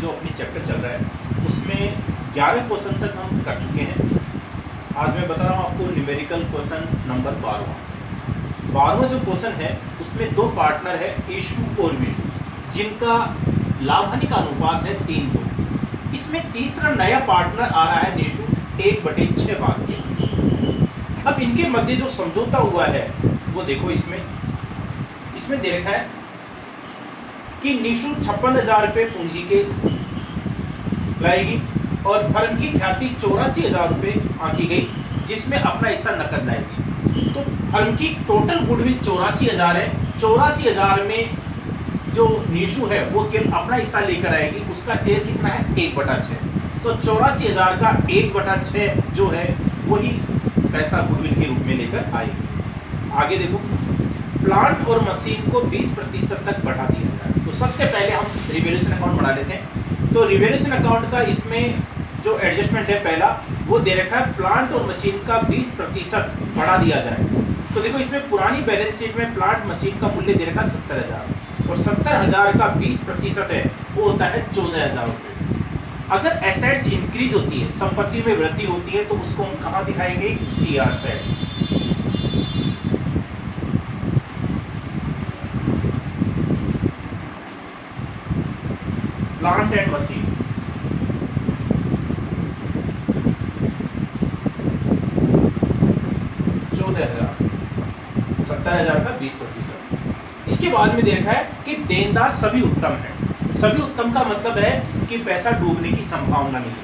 जो अपनी चैप्टर चल रहा है उसमें 11 क्वेश्चन तक हम कर चुके हैं। आज मैं बता रहा हूँ आपको न्यूमेरिकल क्वेश्चन नंबर 12वां जो क्वेश्चन है उसमें दो पार्टनर है ईशु और विशु, जिनका लाभ हानि का अनुपात है 3:2। इसमें तीसरा नया पार्टनर आ रहा है निशु 1/6 भाग के। अब इनके मध्य जो समझौता हुआ है वो देखो, इसमें दे रखा है कि निशु 56,000 रुपये पूंजी के लाएगी और फर्म की ख्याति 84,000 रुपये आंकी गई, जिसमें अपना हिस्सा नकद लाएगी। तो फर्म की टोटल गुडविल 84,000 है। 84,000 में जो निशु है वो केवल अपना हिस्सा लेकर आएगी, उसका शेयर कितना है 1/6। तो 84,000 का 1/6 जो है वही पैसा गुडविल के रूप में लेकर आएगी। आगे देखो, प्लांट और मशीन को 20% तक बढ़ा दिया जाए। तो सबसे पहले हम रिवैल्यूएशन अकाउंट बना लेते हैं। तो रिवैल्यूएशन अकाउंट का इसमें जो एडजस्टमेंट है पहला वो दे रखा है प्लांट और मशीन का 20% बढ़ा दिया जाए। तो देखो, इसमें पुरानी बैलेंस शीट में प्लांट मशीन का मूल्य दे रखा 70,000 और 70,000 का 20% है वो होता है 14,000 रुपये। अगर एसेट्स इंक्रीज होती है, संपत्ति में वृद्धि होती है, तो उसको हम कहाँ दिखाएंगे, CR side. Plant and machine 14,000, 70,000 का 20%। इसके बाद में देखा है कि देनदार सभी उत्तम है। सभी उत्तम का मतलब है कि पैसा डूबने की संभावना नहीं है।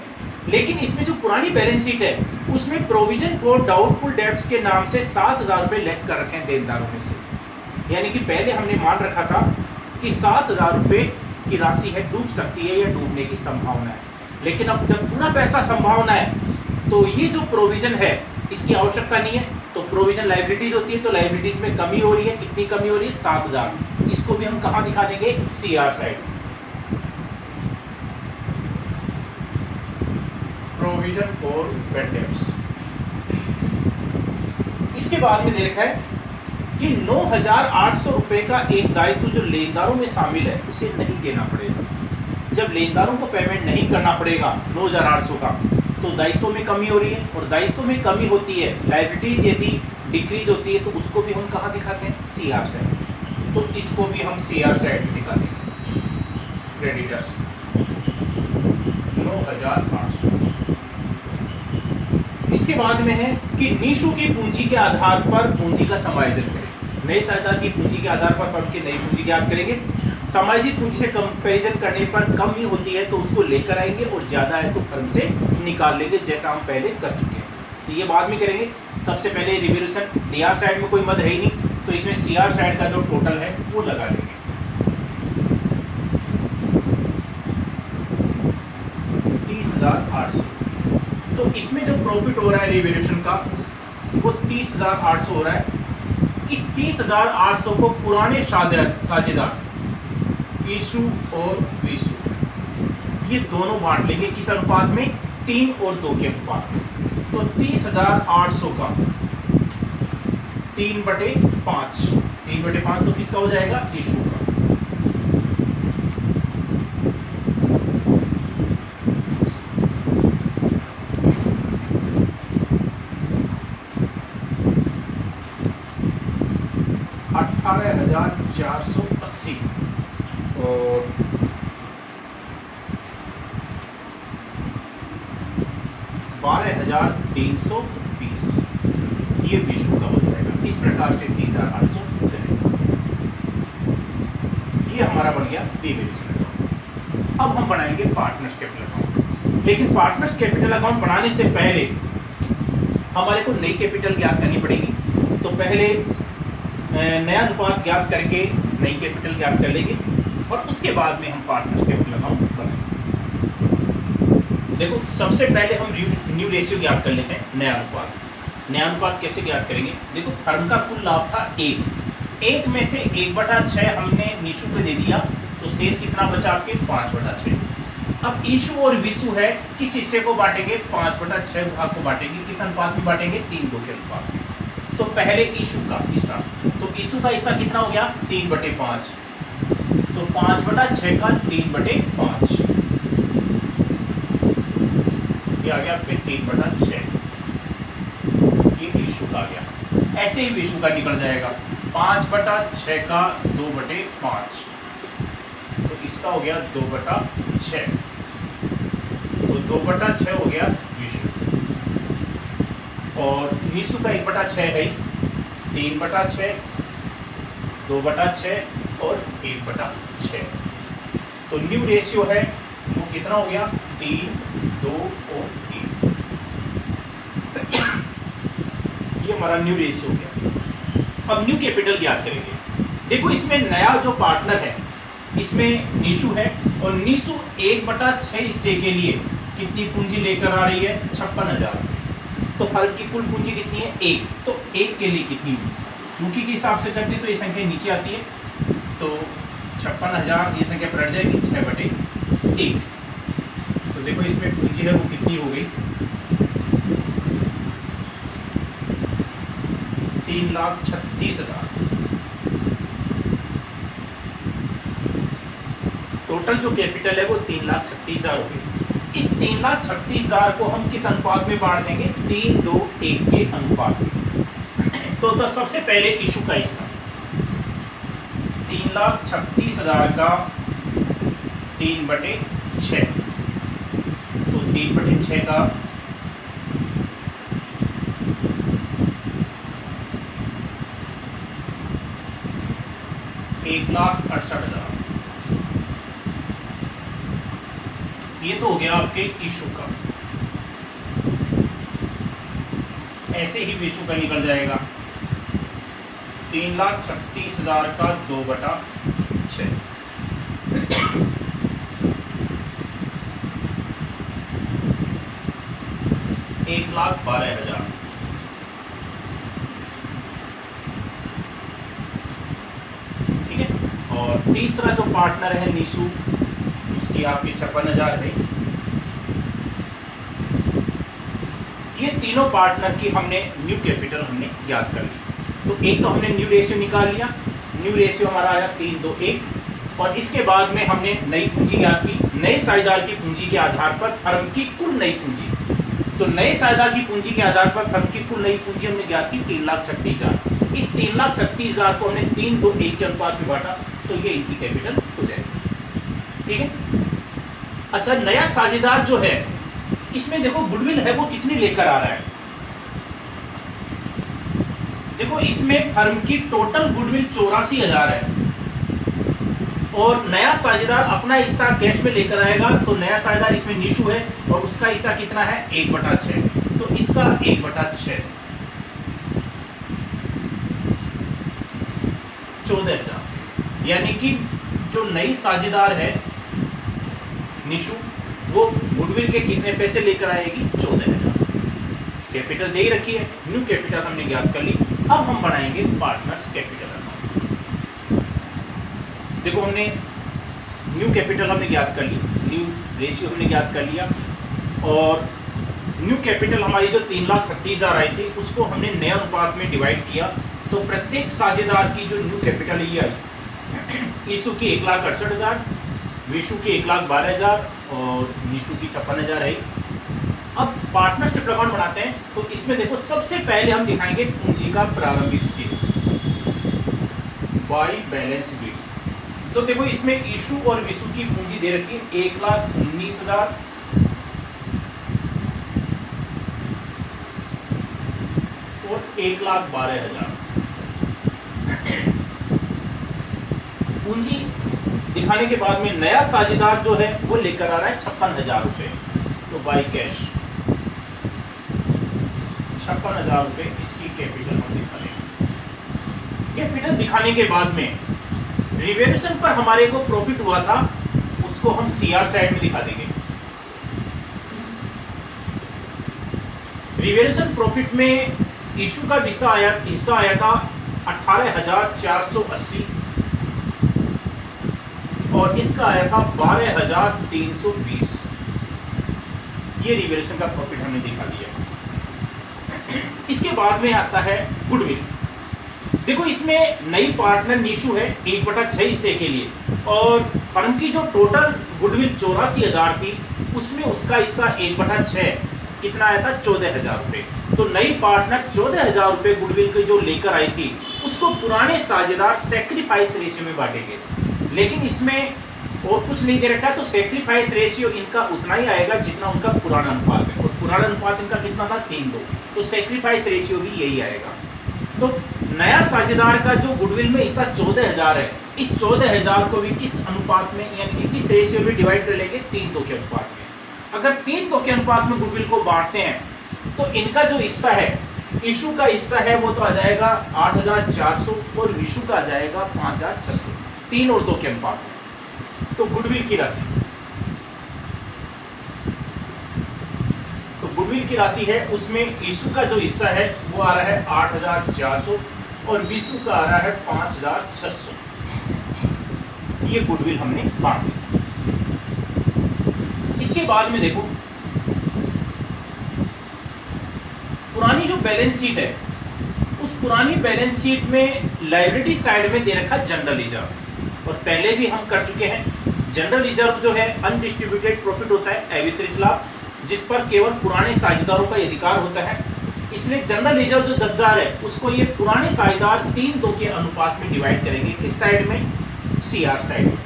लेकिन इसमें जो पुरानी बैलेंस शीट है उसमें प्रोविजन फॉर डाउटफुल डेब्ट्स के नाम से 7,000 रुपये लेस कर रखे हैं देनदारों में से। यानी कि पहले हमने मान रखा था कि 7,000 रुपये की राशि है, डूब सकती है या डूबने की संभावना है। लेकिन अब जब पूरा पैसा संभावना है तो ये जो प्रोविजन है इसकी आवश्यकता नहीं है। तो प्रोविजन लाइबिलिटीज होती है, तो लाइबिलिटीज में कमी हो रही है। कितनी कमी हो रही है, 7,000। इसको भी हम कहाँ दिखा देंगे, CR side. Provision for bad debts. इसके बाद में दे रखा है कि 9,800 रुपए का एक दायित्व जो लेनदारों में शामिल है उसे नहीं देना पड़ेगा। जब लेनदारों को पेमेंट नहीं करना पड़ेगा 9,800 का, तो दायित्व में कमी हो रही है और दायित्व में कमी होती है, लायबिलिटीज यदि डिक्रीज होती है तो उसको भी हम कहाँ दिखाते हैं, CR साइड। तो इसको भी हम CR साइड में दिखा देंगे। क्रेडिटर्स 9,800। इसके बाद में है कि निशु की पूंजी के आधार पर पूंजी का समायोजन करें। नए साझेदार की पूंजी के आधार पर फर्म की नई पूंजी ज्ञात करेंगे। समायोजित पूंजी से कंपैरिजन करने पर कमी होती है तो उसको लेकर आएंगे और ज्यादा है तो फर्म से निकाल लेंगे, जैसा हम पहले कर चुके हैं। तो ये बाद में करेंगे। सबसे पहले रिवैल्यूएशन DR साइड में कोई मद है ही नहीं, तो इसमें CR साइड का जो टोटल है वो लगा लेंगे। 30,800। तो इसमें जो प्रॉफिट हो रहा है रिवैल्यूएशन का वो 30,800 हो रहा है। इस 30,800 को पुराने साझेदार ईशु और विशु ये दोनों बांट लेंगे। किस अनुपात में, 3 और 2 के अनुपात में। तो 30,800 का 3/5, 3/5 तो किसका हो जाएगा, ईशु का। $18,480 और 12,320 ये विशु का हो जाएगा। इस प्रकार से 30,800 करेगा। ये हमारा बन गया रिवैल्यूएशन अकाउंट। अब हम बनाएंगे पार्टनर्स कैपिटल अकाउंट। लेकिन पार्टनर्स कैपिटल अकाउंट बनाने से पहले हमारे को नई कैपिटल ज्ञात करनी पड़ेगी। तो पहले नया अनुपात ज्ञात करके नई कैपिटल ज्ञात कर लेंगे और उसके बाद में हम पार्टनर्स कैपिटल अकाउंट बनाएंगे। देखो, सबसे पहले हम न्यू रेशियो ज्ञात कर लेते हैं, नया अनुपात। नया अनुपात कैसे ज्ञात करेंगे, देखो फर्म का कुल लाभ था 1 में से 1/6 हमने निशु को दे दिया, तो शेष कितना बचा आपके, 5/6। अब ईशु और विशु है, किस हिस्से को बांटेंगे, 5/6 भाग को बांटेंगे। किस अनुपात में बांटेंगे, 3:2 के अनुपात में। तो पहले ईशु का हिस्सा, तो ईशु का हिस्सा कितना हो गया, 3/5। तो 5/6 का 3/5 गया आपके 3/6, ये इशू का आ गया। ऐसे ही इशू का निकल जाएगा 5/6 का 2/5, तो इसका हो गया 2/6, तो 2/6 हो गया विशु। और निशु का 1/6 है 3/6, 2/6 और 1/6। तो न्यू रेशियो है वो कितना हो गया 3, 2 और 3। ये हमारा न्यू रेशियो हो गया। अब न्यू कैपिटल ज्ञात करेंगे। देखो इसमें नया जो पार्टनर है इसमें निशु है, और निशु 1/6 हिस्से के लिए कितनी पूंजी लेकर आ रही है 56,000। तो फर्म की कुल पूंजी कितनी है 1, तो 1 के लिए कितनी चूंकि के हिसाब से करते तो ये संख्या नीचे आती है, तो 56,000 ये संख्या पलट जाएगी 6/1। तो देखो इसमें पूंजी है वो कितनी हो गई 3,36,000। टोटल जो कैपिटल है वो 3,36,000 हो गई। इस 3,36,000 को हम किस अनुपात में बांट देंगे 3:2:1 के अनुपात में। तो सबसे पहले इशू का हिस्सा 3,36,000 का 3/6, तो 3/6 का 1,68,000, ये तो हो गया आपके इशू का। ऐसे ही विशु का निकल जाएगा 3,36,000 का 2/6, 1,12,000। ठीक है। और तीसरा जो पार्टनर है निशु, उसकी आपकी 56,000 है। ये तीनों पार्टनर की हमने न्यू कैपिटल हमने ज्ञात कर ली। तो एक तो हमने न्यू रेशियो निकाल लिया, न्यू रेशियो हमारा आया 3:2:1, और इसके बाद में हमने नई पूंजी ज्ञात की। नए साझेदार की पूंजी के आधार पर फर्म की कुल नई पूंजी, तो नए साझेदार की पूंजी के आधार पर फर्म की कुल नई पूंजी हमने ज्ञात की 3,36,000। इस 3,36,000 को हमने 3:2:1 के अनुपात में बांटा, तो ये इनकी कैपिटल हो जाएगी। ठीक है। अच्छा, नया साझेदार जो है इसमें देखो गुडविल है वो कितनी लेकर आ रहा है। देखो इसमें फर्म की टोटल गुडविल 84,000 है, और नया साझेदार अपना हिस्सा कैश में लेकर आएगा। तो नया साझेदार इसमें निशु है, और उसका हिस्सा कितना है 1/6, तो इसका 1/6 14,000। यानी कि जो नई साझेदार है निशु, वो गुडविल के कितने पैसे लेकर आएगी 14,000। कैपिटल दे ही रखी है, न्यू कैपिटल हमने ज्ञात कर ली। अब हम बनाएंगे पार्टनर्स कैपिटल अमाउंट। देखो हमने न्यू कैपिटल हमने ज्ञात कर ली, न्यू रेशियो हमने ज्ञात कर लिया, और न्यू कैपिटल हमारी जो 3,36,000 आई थी उसको हमने नए अनुपात में डिवाइड किया। तो प्रत्येक साझेदार की जो न्यू कैपिटल ये आई, ईशु की 1,68,000, विशु की 1,12,000 और निशु की 56,000 है। अब पार्टनर्स के प्रमाण बनाते हैं। तो इसमें देखो सबसे पहले हम दिखाएंगे पूंजी का प्रारंभिक शेष बाई बैलेंस शीट। तो देखो इसमें ईशु और विशु की पूंजी दे रखी है 1,19,000 और 1,12,000। पूंजी दिखाने के बाद में नया साझेदार जो है वो लेकर आ रहा है 56,000 रुपए। तो बाई कैश 56,000 रुपए इसकी कैपिटल हम दिखा लेंगे। कैपिटल दिखाने के बाद में रिवैल्यूएशन पर हमारे को प्रॉफिट हुआ था, उसको हम सीआर साइड में दिखा देंगे। रिवैल्यूएशन प्रॉफिट में इशू का हिस्सा आया था 18,480 और इसका आया था 12,320। ये रिवैल्यूएशन का प्रॉफिट हमने दिखा दिया। इसके बाद में आता है गुडविल। देखो इसमें नई पार्टनर निशु है 1/6 हिस्से के लिए, और फर्म की जो टोटल गुडविल 84,000 थी उसमें उसका हिस्सा 1/6 कितना आया था 14,000 रुपये। तो नई पार्टनर 14,000 रुपये गुडविल के जो लेकर आई थी उसको पुराने साझेदार सैक्रिफाइस रेशियो में बांटेंगे। लेकिन इसमें और कुछ नहीं दे रखा है, तो सैक्रिफाइस रेशियो इनका उतना ही आएगा जितना उनका पुराना अनुपात है, और पुराना अनुपात इनका कितना था 3:2, तो सैक्रिफाइस रेशियो भी यही आएगा। तो नया साझेदार का जो गुडविल में हिस्सा 14,000 है, इस 14,000 को भी किस अनुपात में यानी कि किस रेशियो में डिवाइड कर लेंगे 3:2 के अनुपात में। अगर 3:2 के अनुपात में गुडविल को बांटते हैं तो इनका जो हिस्सा है, इशू का हिस्सा है वो तो आ जाएगा 8,400 और विशु का आ जाएगा 5,600, 3 और 2 के अनुपात में। तो गुडविल की राशि, तो गुडविल की राशि है उसमें इशू का जो हिस्सा है वो आ रहा है 8,400 और विशु का आ रहा है 5,600। ये गुडविल हमने बांट दी। इसके बाद में देखो पुरानी जो बैलेंस शीट है, उस पुरानी बैलेंस शीट में लायबिलिटी साइड में दे रखा जनरल रिजर्व, और पहले भी हम कर चुके हैं। जनरल रिजर्व जो है अनडिस्ट्रीब्यूटेड प्रॉफिट होता है, अवितरित लाभ, जिस पर केवल पुराने साझेदारों का अधिकार होता है। इसलिए जनरल रिजर्व जो 10,000 है उसको ये पुराने साझेदार 3:2 के अनुपात में डिवाइड करेंगे। किस साइड में? CR साइड में।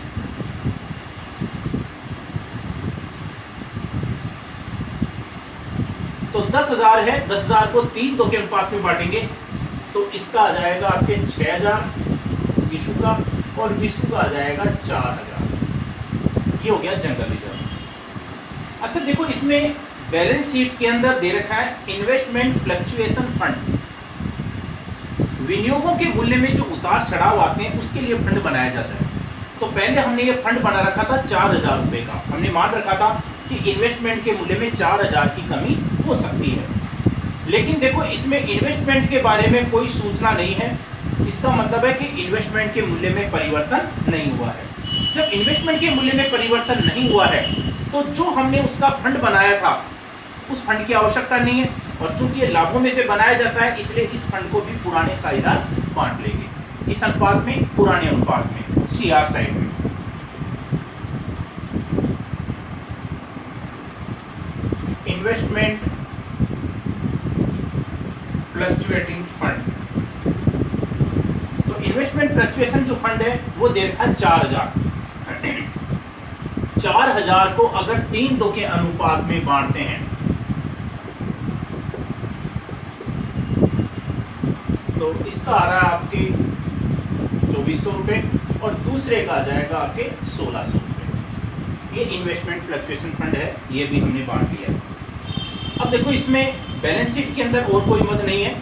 तो 10,000 है, 10,000 को 3:2 के अनुपात में बांटेंगे, तो इसका आ जाएगा आपके 6,000 विशु का, और विशु का आ जाएगा 4,000। ये हो गया जनरल रिजर्व। अच्छा देखो इसमें बैलेंस शीट के अंदर दे रखा है इन्वेस्टमेंट फ्लक्चुएशन फंड। विनियोगों के मूल्य में जो उतार चढ़ाव आते हैं उसके लिए फंड बनाया जाता है। तो पहले हमने ये फंड बना रखा था 4,000 रुपये का, हमने मान रखा था कि इन्वेस्टमेंट के मूल्य में 4,000 की कमी हो सकती है। लेकिन देखो इसमें इन्वेस्टमेंट के बारे में कोई सूचना नहीं है, इसका मतलब है कि इन्वेस्टमेंट के मूल्य में परिवर्तन नहीं हुआ है। जब इन्वेस्टमेंट के मूल्य में परिवर्तन नहीं हुआ है तो जो हमने उसका फंड बनाया था उस फंड की आवश्यकता नहीं है, और चूंकि ये लाभों में से बनाया जाता है इसलिए इस फंड को भी पुराने साझेदार बांट लेंगे। किस अनुपात में? पुराने अनुपात में, CR साइड में। इन्वेस्टमेंट फ्लक्चुएटिंग फंड, तो इन्वेस्टमेंट फ्लक्चुएशन जो फंड है वो दे रखा है 4,000। 4,000 को अगर 3:2 के अनुपात में बांटते हैं तो इसका आ रहा है आपके 2,400 रुपये और दूसरे का आ जाएगा आपके 1,600 रुपये। ये इन्वेस्टमेंट फ्लक्चुएशन फंड है, ये भी हमने बांट लिया। अब देखो इसमें बैलेंस शीट के अंदर और कोई मत नहीं है।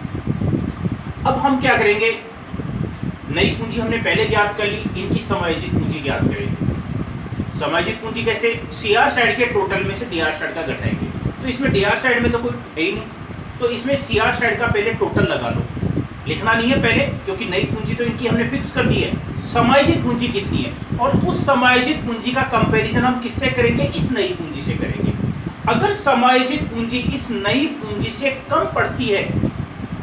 अब हम क्या करेंगे, नई पूंजी हमने पहले ज्ञात कर ली, इनकी समायोजित पूंजी ज्ञात करेंगे। समायोजित पूंजी कैसे? CR साइड के टोटल में से DR साइड का घटाएंगे। तो इसमें DR साइड में तो कोई है ही नहीं, तो इसमें CR साइड का पहले टोटल लगा लो। लिखना नहीं है पहले, क्योंकि नई पूंजी तो इनकी हमने फिक्स कर दी है। समायोजित पूंजी कितनी है, और उस समायोजित पूंजी का कंपैरिजन हम किससे करेंगे? इस नई पूंजी से करेंगे। अगर समायोजित पूंजी इस नई पूंजी से कम पड़ती है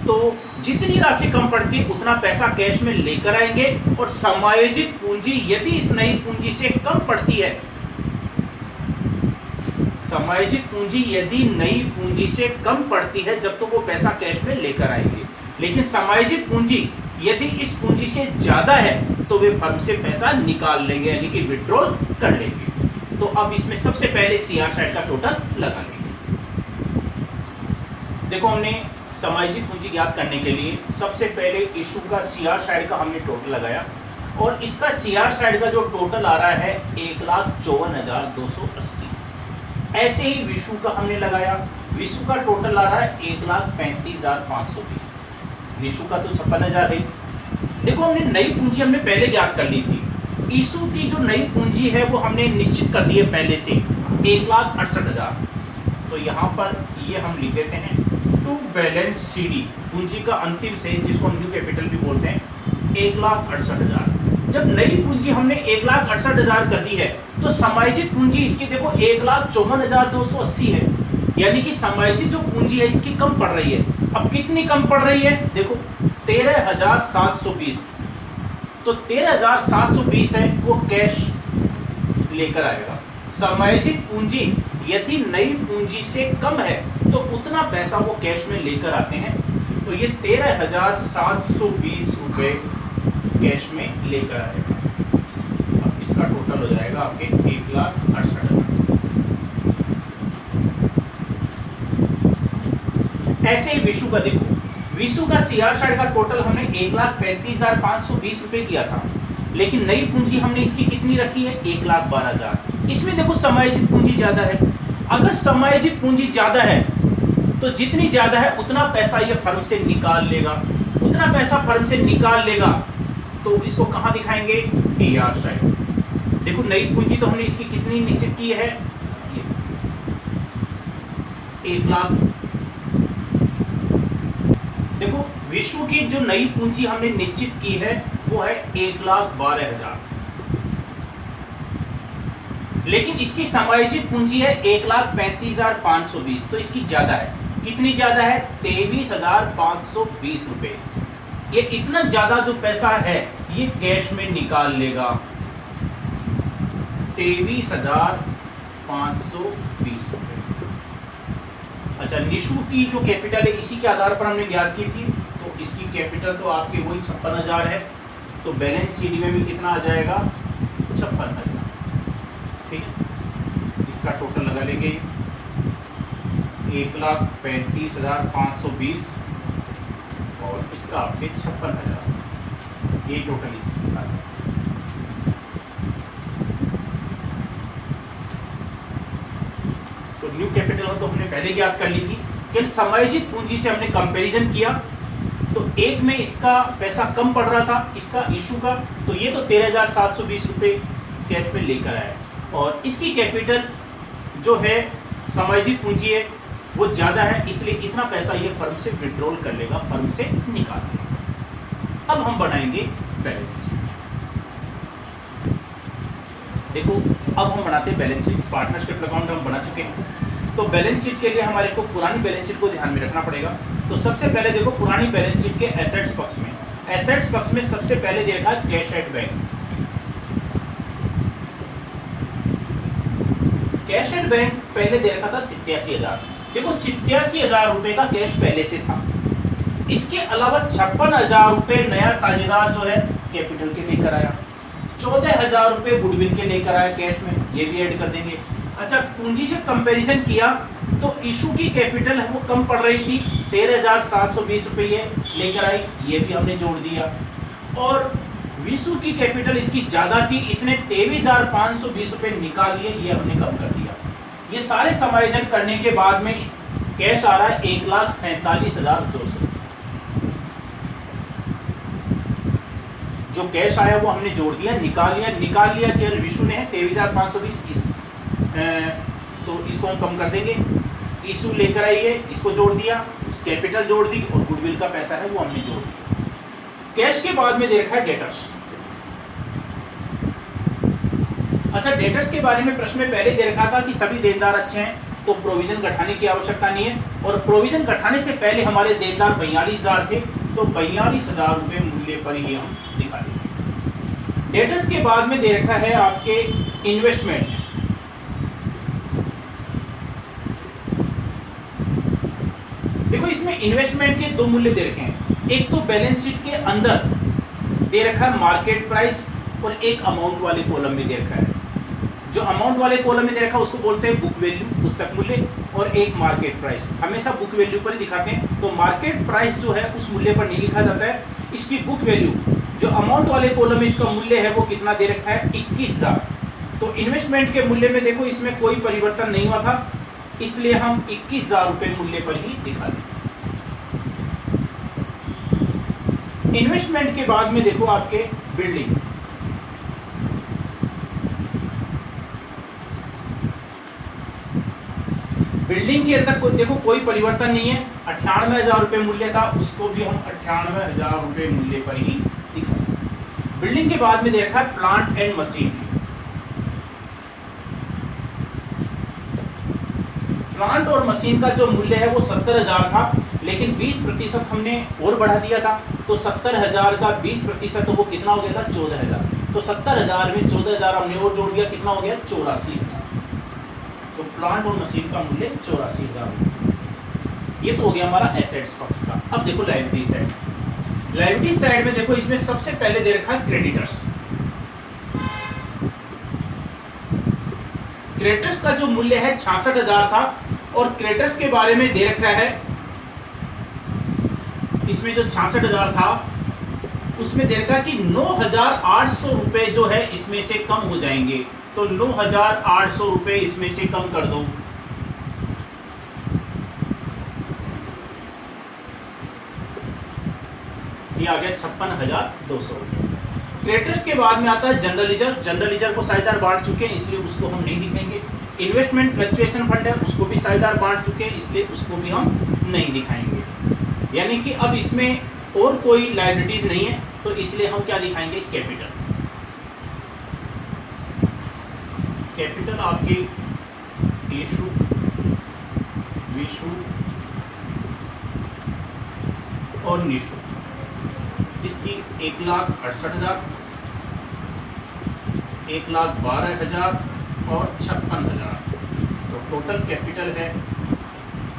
तो जितनी राशि कम पड़ती है उतना पैसा कैश में लेकर आएंगे, और समायोजित पूंजी यदि इस नई पूंजी से कम पड़ती है, समायोजित पूंजी यदि नई पूंजी से कम पड़ती है जब तो वो पैसा कैश में लेकर आएंगे। लेकिन समायोजित पूंजी यदि इस पूंजी से ज्यादा है तो वे फर्म से पैसा निकाल लेंगे, यानी कि विड्रॉल कर लेंगे। तो अब इसमें सबसे पहले CR साइड का टोटल लगा लेंगे। देखो हमने समायोजित पूंजी ज्ञात करने के लिए सबसे पहले इशू का CR साइड का हमने टोटल लगाया, और इसका CR साइड का जो टोटल आ रहा है 1,54,280। ऐसे ही विशु का हमने लगाया, विशु का टोटल आ रहा है 1,35,520। विशु का तो 56,000 है। देखो हमने नई पूंजी हमने पहले ज्ञात कर ली थी, ईशू की जो नई पूंजी है वो हमने निश्चित कर दी है पहले से 1,68,000। तो यहाँ पर ये हम लिख देते हैं टू बैलेंस CD, पूंजी का अंतिम शेष जिसको हम न्यू कैपिटल भी बोलते हैं, 1,68,000। जब नई पूंजी हमने 1,68,000 कर दी है तो समायोजित पूंजी इसकी देखो 1,54,280 है, यानी कि समायोजित जो पूंजी है इसकी कम पड़ रही है। अब कितनी कम पड़ रही है? देखो 13,720। तो 13,720 है वो कैश लेकर आएगा। समायोजित पूंजी यदि नई पूंजी से कम है तो उतना पैसा वो कैश में लेकर आते हैं। तो ये 13,720 रुपये कैश में लेकर आएगा। अब इसका टोटल हो जाएगा आपके 1,68,000। ऐसे ही विशु का देखो, विशु का सीआर साइड का टोटल हमने 1,35,520 रुपये किया था, लेकिन नई पूंजी हमने इसकी कितनी रखी है, 1,12,000। इसमें देखो समायोजित पूंजी ज्यादा है। अगर समायोजित पूंजी ज्यादा है तो जितनी ज्यादा है उतना पैसा ये फर्म से निकाल लेगा। उतना पैसा फर्म से निकाल लेगा तो इसको कहां दिखाएंगे, एआर साइड। देखो नई पूंजी तो हमने इसकी कितनी निश्चित की है, 1 लाख। देखो विश्व की जो नई पूंजी हमने निश्चित की है वो है 1,12,000, लेकिन इसकी समायोजित पूंजी है 1,35,520। तो इसकी ज्यादा है। कितनी ज्यादा है, 23,520 रुपए। ये इतना ज्यादा जो पैसा है ये कैश में निकाल लेगा, 23,520 रुपए। अच्छा, निशु की जो कैपिटल है इसी के आधार पर हमने ज्ञात की थी, तो इसकी कैपिटल तो आपकी वही 56,000 है। तो बैलेंस शीट में भी कितना आ जाएगा, 56,000। ठीक है, इसका टोटल लगा लेंगे 1,35,520 और इसका आपके 56,000, ये टोटल इसका। तो न्यू कैपिटल तो हमने पहले ज्ञात कर ली थी, लेकिन समायोजित पूंजी से हमने कंपैरिजन किया तो एक में इसका पैसा कम पड़ रहा था, इसका इशू का, तो ये तो 13,720 रुपये कैश में लेकर आया, और इसकी कैपिटल जो है समायोजित पूंजी है वो ज़्यादा है, इसलिए इतना पैसा ये फर्म से विड्रॉल कर लेगा, फर्म से निकाल लेगा। अब हम बनाएंगे बैलेंस शीट। देखो अब हम बनाते हैं बैलेंस शीट। पार्टनरशिप अकाउंट हम बना चुके हैं, तो बैलेंस शीट के लिए हमारे को पुरानी बैलेंस शीट को ध्यान में रखना पड़ेगा। तो सबसे पहले देखो पुरानी बैलेंस शीट के एसेट्स पक्ष में, एसेट्स पक्ष में सबसे पहले दे रखा है cash at bank. Cash at bank पहले दे रखा था 87,000। देखो 87,000 रुपए का कैश पहले से था। इसके अलावा 56,000 रुपए नया साझेदार जो है कैपिटल के लेकर आया, 14,000 रुपए गुडविल के लेकर आया कैश में, ये भी ऐड कर देंगे। अच्छा, पूंजी से कंपैरिजन किया तो इशू की कैपिटल है वो कम पड़ रही थी, 13,720 रुपए ये लेकर आई, ये भी हमने जोड़ दिया। और विशु की कैपिटल इसकी ज्यादा थी, इसने 23,520 रुपए निकाल लिए, ये हमने कम कर दिया। ये सारे समायोजन करने के बाद में कैश आ रहा है 1,47,200। जो कैश आया वो हमने जोड़ दिया, निकाल लिया केवल विशु ने है 23,520, तो इसको हम कम कर देंगे। इशू लेकर आई है, इसको जोड़ दिया, कैपिटल जोड़ दी, और गुडविल का पैसा है वो हमने जोड़ दिया। कैश के बाद में दे रखा है डेटर्स। अच्छा, डेटर्स के बारे में प्रश्न में पहले दे रखा था कि सभी देनदार अच्छे हैं, तो प्रोविजन घटाने की आवश्यकता नहीं है, और प्रोविजन घटाने से पहले हमारे देनदार 42,000 थे, तो 42,000 रुपये मूल्य पर ही हम दिखा देंगे। डेटर्स के बाद में दे रखा है आपके इन्वेस्टमेंट। देखो इसमें इन्वेस्टमेंट के दो मूल्य दे रखे हैं, एक तो बैलेंस शीट के अंदर दे रखा है मार्केट प्राइस, और एक अमाउंट वाले कॉलम में दे रखा है। जो अमाउंट वाले कॉलम में दे रखा है उसको बोलते हैं बुक वैल्यू, पुस्तक मूल्य, और एक मार्केट प्राइस। हमेशा बुक वैल्यू पर ही दिखाते हैं, तो मार्केट प्राइस जो है उस मूल्य पर नहीं लिखा जाता है, इसकी बुक वैल्यू जो अमाउंट वाले कॉलम में इसका मूल्य है वो कितना दे रखा है, 21,000। तो इन्वेस्टमेंट के मूल्य में देखो इसमें कोई परिवर्तन नहीं हुआ था, इसलिए हम 21,000 रुपये मूल्य पर ही दिखा दें। इन्वेस्टमेंट के बाद में देखो आपके बिल्डिंग। बिल्डिंग के अंदर देखो कोई परिवर्तन नहीं है, 98,000 रुपये मूल्य था, उसको भी हम 98,000 रुपये मूल्य पर ही दिखा। बिल्डिंग के बाद में देखा प्लांट एंड मशीन। प्लांट और मशीन का जो मूल्य है वो 70,000 था, लेकिन 20% हमने और बढ़ा दिया था, तो 70,000 का 20% तो वो कितना हो गया था, 14,000। तो 70,000 में 14,000 हमने और जोड़ दिया, कितना हो गया, 84,000। तो प्लांट और मशीन का मूल्य 84,000। ये तो हो गया हमारा एसेट्स पक्ष का। अब देखो लायबिलिटी साइड। लायबिलिटी साइड में देखो इसमें सबसे पहले दे रखा है क्रेडिटर्स। क्रेडिटर्स का जो मूल्य है 66,000 था, और क्रेडिटर्स के बारे में दे रखा है इसमें जो 66,000 था उसमें दे रखा कि 9,800 रुपए जो है इसमें से कम हो जाएंगे। तो 9,800 रुपए इसमें से कम कर दो। ये आ गया 56,200 रुपए। क्रेडिटर्स के बाद में आता है जनरल रिजर्व। जनरल रिजर्व को साझेदार बांट चुके हैं, इसलिए उसको हम नहीं दिखाएंगे। इन्वेस्टमेंट फ्लक्चुएशन फंड है, उसको भी साझेदार बांट चुके हैं, इसलिए उसको भी हम नहीं दिखाएंगे। यानी कि अब इसमें और कोई लायबिलिटीज नहीं है, तो इसलिए हम क्या दिखाएंगे, कैपिटल। कैपिटल आपके इशू, विशु और निशु, इसकी 1,68,000, 1,12,000 और 56,000। तो टोटल कैपिटल है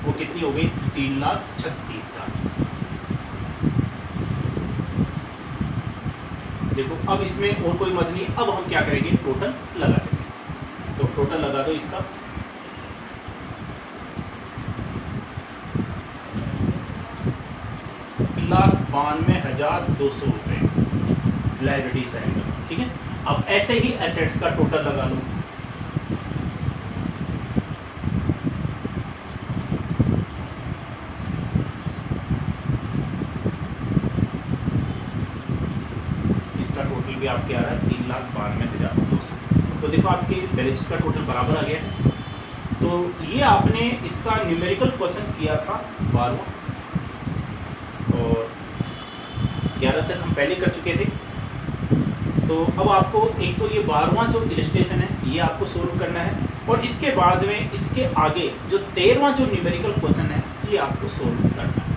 वो कितनी हो गई, 3,36,000। देखो अब इसमें और कोई मत नहीं, अब हम क्या करेंगे, टोटल लगा देंगे। तो टोटल लगा दो इसका, ₹1,92,200 रुपए लायबिलिटी साइड में। ठीक है, अब ऐसे ही एसेट्स का टोटल लगा लो। इसका टोटल भी आपके आ रहा है 3,92,200। तो देखो आपके बैलेंस शीट का टोटल बराबर आ गया है। तो ये आपने इसका न्यूमेरिकल क्वेश्चन किया था 12वां, और 11 तक हम पहले कर चुके थे। तो अब आपको एक तो ये 12वां जो इलस्ट्रेशन है ये आपको सोल्व करना है, और इसके बाद में इसके आगे जो 13वां जो न्यूमेरिकल क्वेश्चन है ये आपको सोल्व करना है।